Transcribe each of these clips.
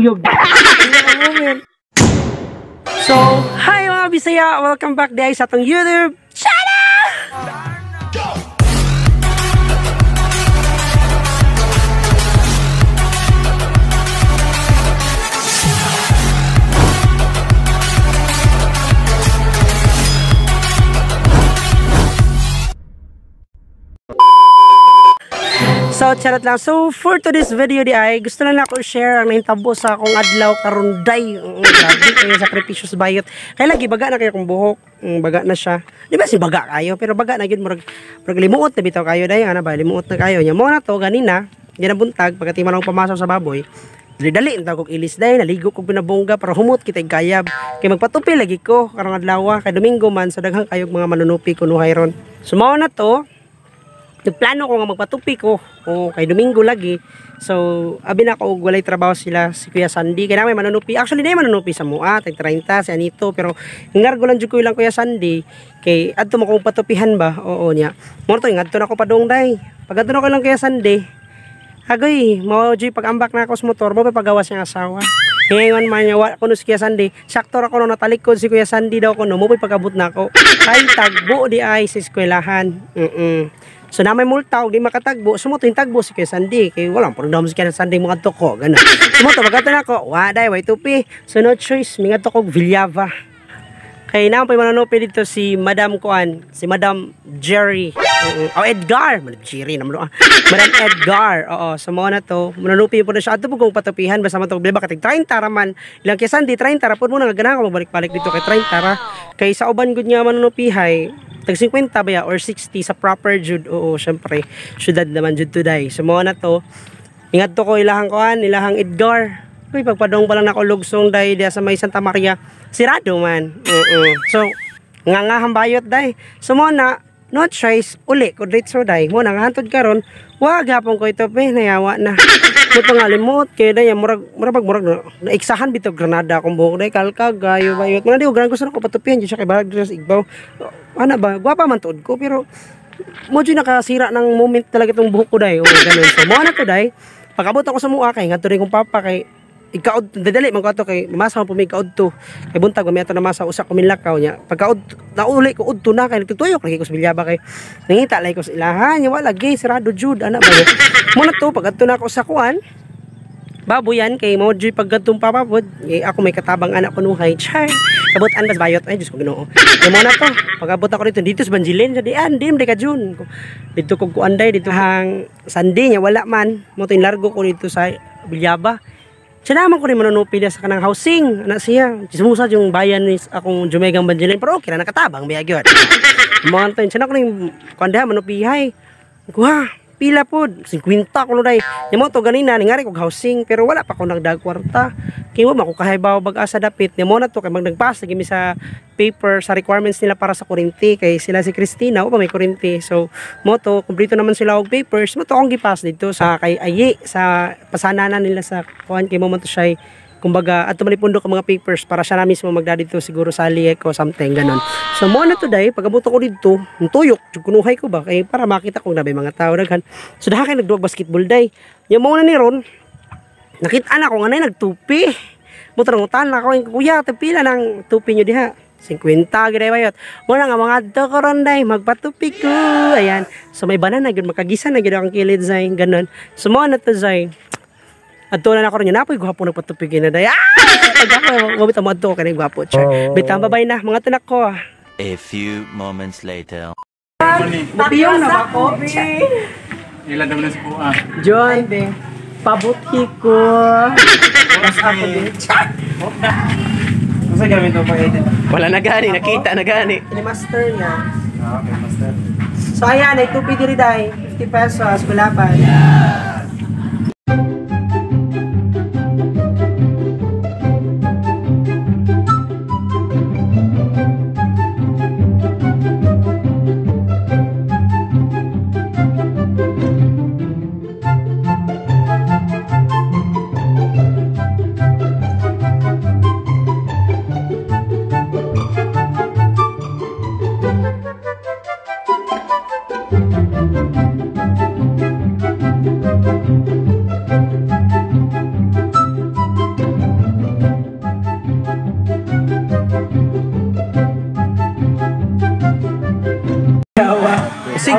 uyog. So, hi mga Bisaya! Welcome back guys sa atong YouTube channel! So, charot lang. So, for today's video di ay, gusto lang ako share ang nahitabo sa akong adlaw karon day. Grabe kayo sakripisyo sa bayot. Kaya lagi baga na kayo kung buhok. Baga na siya. Di ba si baga kayo? Pero baga na yun, murag limuot na bitaw kayo day. Ano ba? Limuot na kayo. Nya mo na to, ganina. Ginabuntag, pagkatiman akong pamasok sa baboy. Dali-dali, ang tawag kong ilis day. Naligo kong pinabongga para humot kita gayab. Kaya magpatupi lagi ko. Karong adlaw. Kaya Domingo man, so daghang kayong mga manunupi kunuhay ron. Sumaw na to. Yung plano ko nga magpatupi ko kay Domingo lagi. So, abi na ako walay trabaho sila si Kuya Sandy. Kaya naman manunupi. Actually, na manunupi sa mua. Tag 30, si Anito. Pero, ngargo lang dyan ko lang Kuya Sandy. Kay, adto mo kong patupihan ba? Oo niya. Morto, adto na ako pa dong day. Pag adto na ko lang Kuya Sandy. Hagoy, mo dyan pag-ambak na ako sa motor. Mo pa pagawas niyang asawa. Ngayon man niya, kuno si Kuya Sandy. Sakto ako nung natalikod si Kuya Sandy daw kuno. Mo pa pagabot na ako. Ay, tagbo di ay sa eskwelahan. So na may multa, di makatagbo. Sumoto yung tagbo si Kuya Sandy. Kaya walang problema si Kuya Sandy mga toko. Gano'n. Sumoto, magkata na ako. Waday, way tupi. So no choice, mga toko Villava. Kaya naman pa yung mananupi dito si Madam Kuan. Si Madam Jerry. Edgar. Madam Jerry naman. Madam Edgar. Oo, so mga na to. Mananupi po na siya. Ato po kong patupihan. Basta man ito. Diba katig 30 raman. Ilang Kuya Sandy, 30 ra. Po muna ganahan ko magbalik-balik dito kay 30 ra. Kaya sa uban good nga manunupihay. Tag 50 ba ya or 60 sa proper jud. Oo, syempre syudad naman jud today. So mo na to. Ingat to ko ilahang kuan, ilahang Edgar. Uy, pagpadong pa lang nako lugsong day dia sa may Santa Maria. Sirado man. So ngangahang bayot day. So mo na no choice uli ko diretso day. Mo na hantod karon, wag gapon ko ito pe nayawa na. Mo pangalimot kay day murag na iksahan bitaw Granada kung buhok day kalkag gayo bayot. Mo na di gran gusto ko patupihan siya kay balag sa igbaw. Ano ba, gwapa man tuod ko pero mo dyan nakasira ng moment talaga itong buhok ko day. O ganun. So mo na to day. Pagkabot ako sa mua kay nga to rin kong papa kay ikaod dadali man ko ato kay masa man pumi kaod to. Kay buntag gamiato na masa usa ko milakaw nya. Pagkaod nauli ko udto na kay nagtutuyok lagi ko sa Villava kay nangita lagi ko sa ilahan nya wala gay sirado jud ana ba. Mo na to pag adto na ako sa kuan. Baboyan kay mo dyan pagkatong papapod. Ako may katabang anak ko nuhay. Char. Kabutan bas bayot. Ay, Diyos ko ginoo. Kaya mo na to. Pagkabot ako dito sa Banjilin. Jadi, di ka Jun. Dito ko kuanday. Dito hang Sandi niya. Wala man. Mo to yung largo ko dito sa Villava. Siya naman ko rin manunupi sa kanang housing. Anak siya. Simusad yung bayan ni akong Jumegang Banjilin. Pero okay na nakatabang. Biyagyon. Mo to. Siya na ko rin kuanday manupihay. Kuha. Pila po, 50 ko day. Yung mo to ganina, nangari kong housing, pero wala pa ko nagdag kwarta. Kaya mo, makukahibaw bag-asa dapit. Yung mo na to, kaya nagpass, nagimi sa paper, sa requirements nila para sa kurinti. Kaya sila si Christina, o pa may kurinti. So, mo to, kumplito naman sila og papers. Mo to, akong gipass dito sa kay Ayi, sa pasananan nila sa kuhan. Kaya mo to siya, kumbaga, at tumalipundo ko mga papers para siya na mismo magdadito siguro sa liek o something, ganun. So, mo na to day, pagkabuto ko dito, tuyok, kunuhay ko ba? Kaya para makita ko na may mga tao daghan. So, daha kayo nagduwag basketball day. Yung mo na ni Ron, nakita na ko nga na nagtupi. Mutangutan na ako, kuya, pila ng tupi nyo diha. 50 gede bayot. Muna nga mga adto ko ron day, magpatupi ko. Ayan. So, may banana, makagisa na gano'n ang kilid, zay, ganun. So, mo na to, zay. Adto na ako rin yun. Apoy, gwapo nagpatupigin na day. Pag-ako, mabit ang adto ka na yung gwapo. Bitang babay na, mga tanak ko. A few moments later. Mabiyong na ba ako? Ilan naman si Pua? John, pabuti ko. Mas ako din. Masa gamit mo pang edit? Wala na gani, nakita na gani. Ini-master niya. Okay, master. So ayan, ay tupi diri day. 50 pesos, gulapan.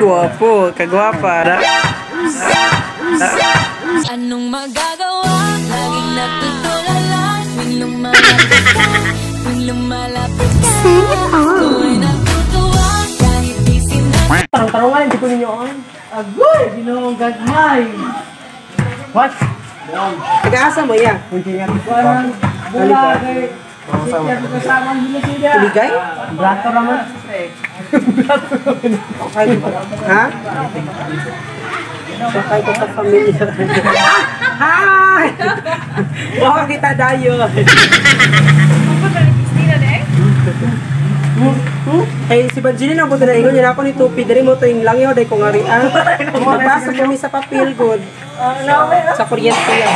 Guwapo, kagwapa. Anong magagawa? Laging natutulala tuwing lumalapit ka, tuwing lumalapit ka. Ako'y natutuwa kahit di sinabi. Tarong-tarungan, hindi ko ninyo on. Agoy! Ginawang gagmay! What? Taga-asa mo yan? Hindi nga. Bulagay. Tuligay? Brato naman. Ha? Sakay ko sa pamilya. Hi! Baka kita dayo. Ay, si Banjini na po na ingon niya ako ni Tupi. Dari mo to yung langyaw, day kong arian. Magbasa kami sa papel good. Sa kuryente yan.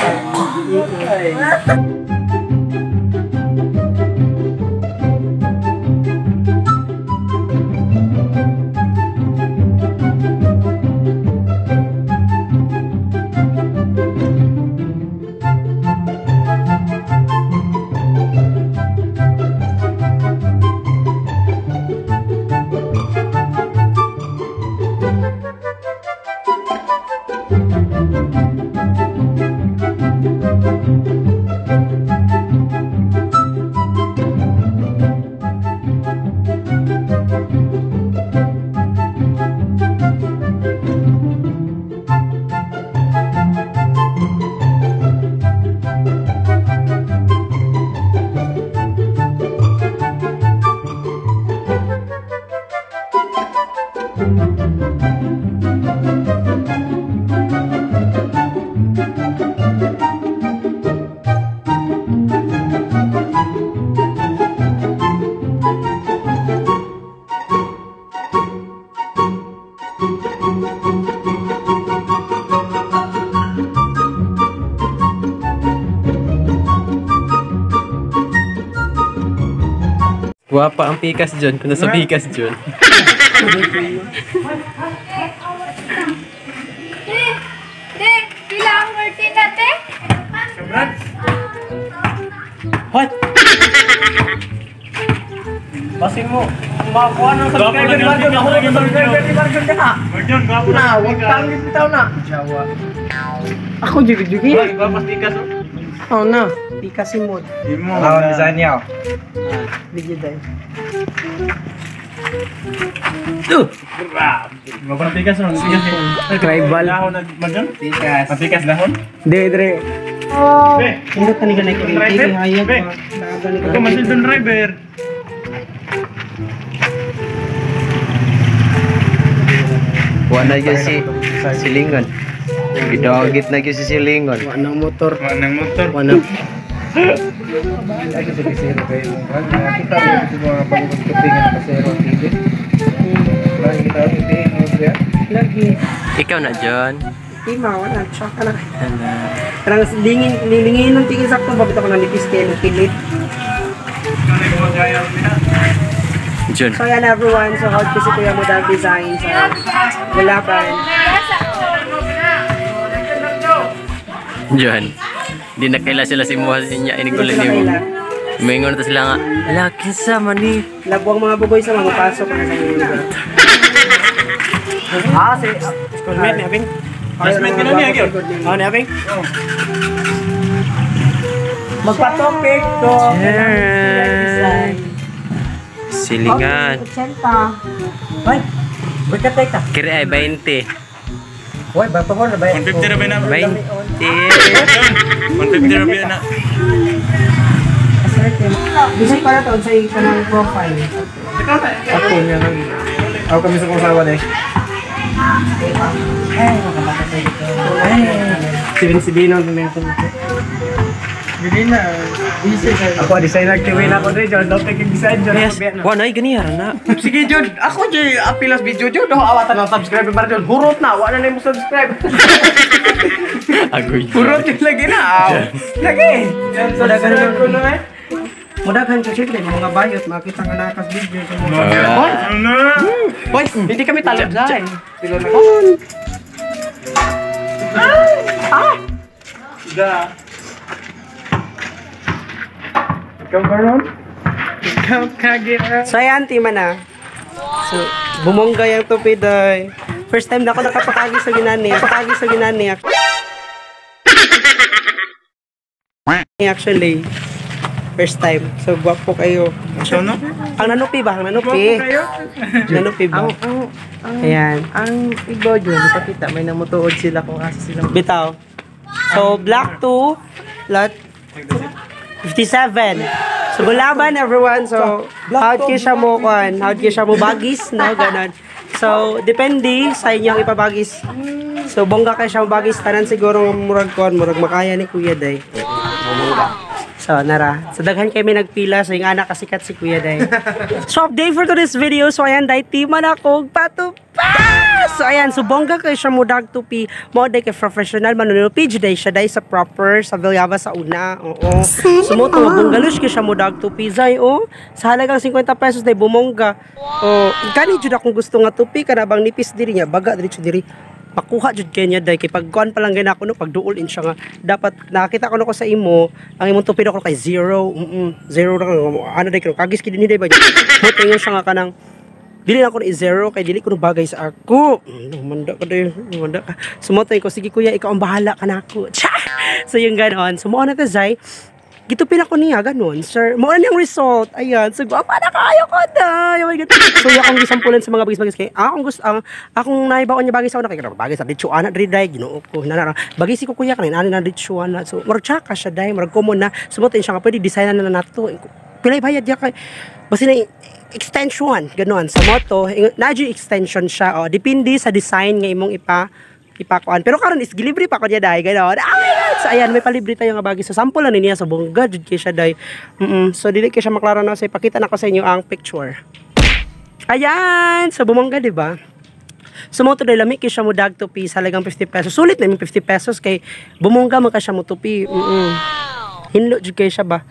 Guwapa ang pikas dyan. Kung nasa pikas dyan. Kailangan curtain natin? What? Basin mo. Kumakuha ng subscriber ni Margon. Ako ng subscriber ni Margon ka. Marjon, gwapo Na, huwag kang bitaw na. Jawa. Ako jugi-jugi. Gwapo stikas oh. Oo na. Pikasin mo. Imo. Ako design niya. Video dahil. Gwapo ng tikas oh. Tribal. Lahon na Marjon? Tikas. Matikas lahon? Dre. Hindi ka nila nagkikilig. Hayag pa. Ito Marjon driver. Wala na si Silingon. Gidawagit na si Silingon. Wanang motor. Manang motor. Wanang. Lagi sa bisero kayo. Kita mo ito mga pag-uping ng kasero ang TV. Lagi kita uping mo Lagi. Ikaw na, John. Tima, wala. Shock ka na. Parang lingin ng tingin sakto. Babita ko ng nipis kayo ng pilit. John. So yan everyone. So how to si Kuya Modal Design sa Bulacan. John. Di na kaila sila simuha niya. Inigulan niyo. Mingon na sila nga. Laki sama ni. Labuang mga bugoy sa mga pasok na sa mga lugar. Si schoolmate ni Abing. Classmate ka na niya, Gyor? Ni Abing? Magpa-topic to. Silingan. 80. Ay, berkatek ka. Kira ay 20. Uy, bato mo na ba? 150 na ba na? 20. 150 na ba na? Bisa para to sa kanang profile. Ako niya nang... Ako kami sa kusawa na eh. Ay, makabata tayo dito. Ay, sibin-sibin ang tumento. Hindi na. Ako, design active na ako rin, John. Don't take design, John. Yes. Wala ay ganyan na. Sige, John. Ako, John. Apilas video, John. Ako, awatan ng subscribe para, John. Hurot na. Wala na yung subscribe. Agoy. Hurot yun lagi na. Lagi. Mudagan ko na eh. Mudagan siya, siyempre. Mga bayot, makita nga nakas video. Boy, hindi kami talab dyan. Sila na ko. Ikaw ba ron? So ayan, tima na. So, bumongga yung tupiday. First time na ako nakapakagi sa ginani. Actually, first time. So, gwapo kayo. So, no? Ang nanupi ba? Nanupi ba? Ayan. Ang iba dyan, ipakita, may namutuod sila kung asa sila. Bitaw. So, black 2, lot 57. So, gulaban everyone. So, how'd kayo siya mo kuhan? How'd kayo siya mo bagis? No, ganon. So, depende sa inyong ipabagis. So, bongga kayo siya mo bagis. Tanan siguro murag kuhan, murag makaya ni Kuya Day. So, nara. So, daghan kami nagpila. So, yung anak kasikat si Kuya Day. So, update for today's video. So, ayan, day, timan ako. Patupas! So, ayan. So, bongga kayo siya mo dag tupi. Mo day kay professional. Manunupid day siya day sa proper. Sa Villava sa una. Oo. So, mo ito. Bonggalush kayo siya mo dag tupi. Zay, oh. Sa halagang 50 pesos day, bumongga. Oh, ikani jud akong gusto nga tupi. Kanabang nipis diri niya. Baga, diri diri. Pakuha jud kanya day kay pagkuan pa lang gina ako no pagduol in siya nga dapat nakita ko no ko sa imo ang imong tupi ko kay 0 0 ra ano day kagis kid ni day ba mo tingon siya nga kanang dili na ko ni 0 kay dili ko no bagay sa ako manda ka day manda ka sumotay ko sige kuya ikaw ang bahala kanako so yung ganon so mo na ta zay gitupin ako niya, ganun. Sir, mo na yung result. Ayan. So, apa na kayo ko na. Oh my God. So, akong gisampulan sa mga bagis-bagis kay, akong gusto, akong naibaon niya bagis ako na, kaya bagis sa ditso, anak, driday, ginoo ko, bagis ko kuya kanin, anin na ditso, anak. So, marag tsaka siya, day, marag common na. Sumotin siya nga, pwede design na nato. Pilay bayad niya kay, basta na extension, ganun. Sa moto, na-dyo extension siya, oh, depende sa design nga imong ipakuan. Pero karon is delivery pa ko niya dai ganoon. Oh my God! So ayan, may palibre tayo nga bagay. So sample na niya sa bongga jud kay siya dai. So dili kay siya maklaro na sa ipakita na ko sa inyo ang picture. Ayan, so bumongga di ba? So mo to dai lami kay siya mo dag tupi sa halagang 50 pesos. Sulit na yung 50 pesos kay bumongga man ka siya mo tupi. Hinlo jud kay siya ba?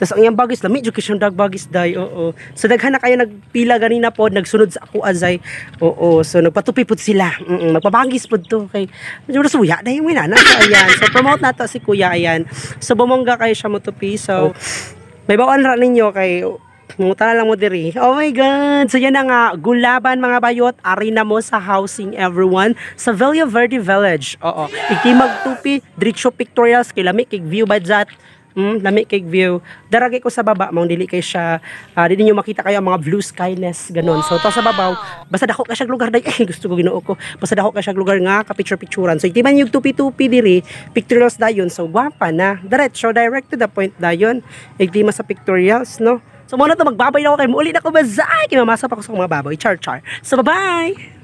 Tas ang iyang bagis lami jud kay siya dag bagis dai. Oo. So daghan na kayo nagpila ganina pod nagsunod sa ako azay. Oo. So nagpatupi pod sila. Magpabagis pod to kay medyo suya dai mo na. So ayan. So promote nato si Kuya ayan. So bumongga kayo siya mo tupi. So may bawaan ra ninyo kay mutala lang mo diri. Oh my God. So yan na nga gulaban mga bayot arena mo sa housing everyone sa Villa Verde Village. Oo. Iki magtupi diretso pictorials kay lami kay view budget. Lami kay view. Daragay ko sa baba, mong dili kay siya, dili niyo makita kayo ang mga blue skyness ganon. So to sa babaw, basta dako ka siya lugar day, gusto ko Ginoo ko. Basta dako ka siya lugar nga ka picture-picturean. So iti man yung tupi-tupi diri, pictorials dayon. So gwapa na. Diretso direct to the point dayon. Iti man sa pictorials, no. So muna to magbabay na ako kay muuli na ko bazay. Kay mamasa pa ko sa mga baboy. Char. So bye-bye.